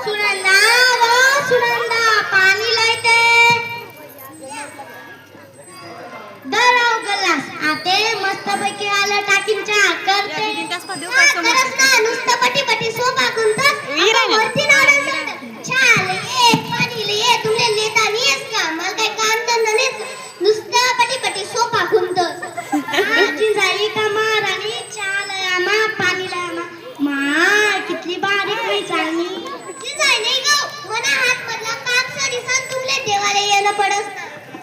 सुनंदा वो सुनंदा पाणी लायते दराव गलास आते मस्त पैकी आलं टाकीन चहा करते करस ना नुसतं पटी पटी सोपा कुंत वरती नाडन चहा ले पाणी ले तुमले लेता नाहीस का मला काय काम धंदा नाही नुसतं पटी पटी सोपा कुंत आजी झाली का महाराणी चहा लया मा पाणी लया मा कितली बारीक नाही चालणी की जाय नाही गो मना हात मधला काम सडी सन तुमले देवाला येणं पडस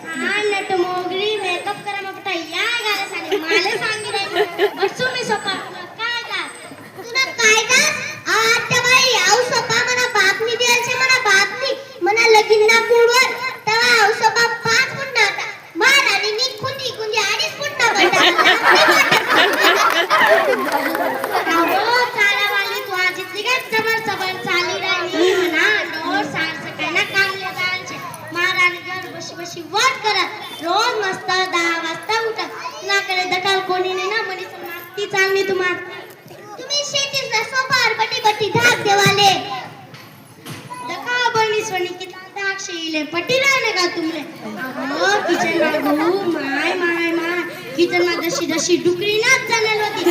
हा नट मोगरी मेकअप करा मग या गाला साने मला सांगी रे बसू मी सोपा काय का तुला काय का आता बाई आऊ सोपा मना बापनी द्यायचे मना बापनी मना लगीन ना पुडवर तवा आऊ सोपा 5 पुंडा होता महाराणी नी कुंडी कुंडी 2.5 पुंडा पडला चाला वाली तू आज इतली काय सबर सबर चाली राणी म्हणा डोर सार सकाळना कामले जायचे महाराणी घर बशी बशी वाट करत रोज मस्त 10 वाजता उठा तुलाकडे दटाल कोणी नाही ना मनी ती चालणी तुम्ही शेतीचा सोपार बटी बटी धाक देवाले दका बनी सोनी किती धाक शेले पटी राहणे का तुमले अगो किचन लागू माय माय माय किचन मा दशी दशी डुकरी नाच जाणार होती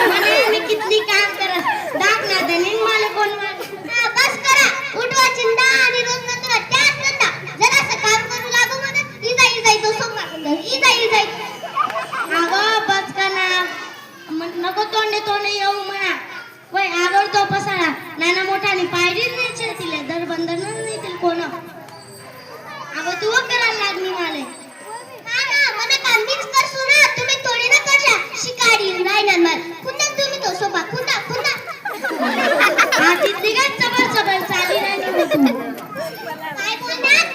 मने मी कितली काम करत धाक ना देनीन मला कोण बस करा उठवा चिंता आणि रोज नंतर त्याच नंदा जरासं काम करू लागू म्हणत इजाई तो सोमा इजाई अगो बस करा नको तोंडे येऊ म्हणा वय आवडतो पसारा नाना मोठाने पायरीच द्यायचे तिले दर बंदर नाही तिल कोण अगो तू करायला लागली माले ना मला कामबीज करसू ना तुम्ही थोडी ना करशा शिकारी रायना मार पुन्हा तुम्ही तो सोपा पुन्हा हा तिथली काय चबर चाली राहिली काय बोलणार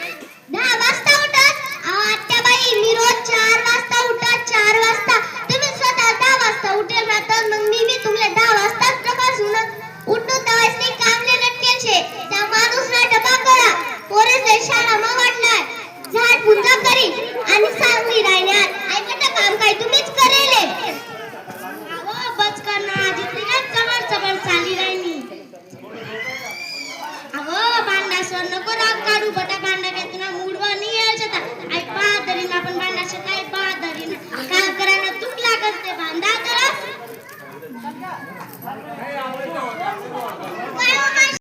10 वाजता उठत आत्या बाई मी रोज 4 वाजता उठत 4 वाजता तुम्ही स्वतः 10 वाजता उठेल राहतात मग मी तुमले 10 वाजता तपासून उठतो तवाच नाही कामले लटकेल छे त्या माणूसला डबा करा पोरे शाळा मा वाटलाय झाड पुंजा करी आणि सांगली राहण्यात ऐकटा काम काय तुम्हीच करेले अहो बस करना जितली काय चबर चाली राहिनी अहो भांडा स्वर नको राग काढू बटा भांडा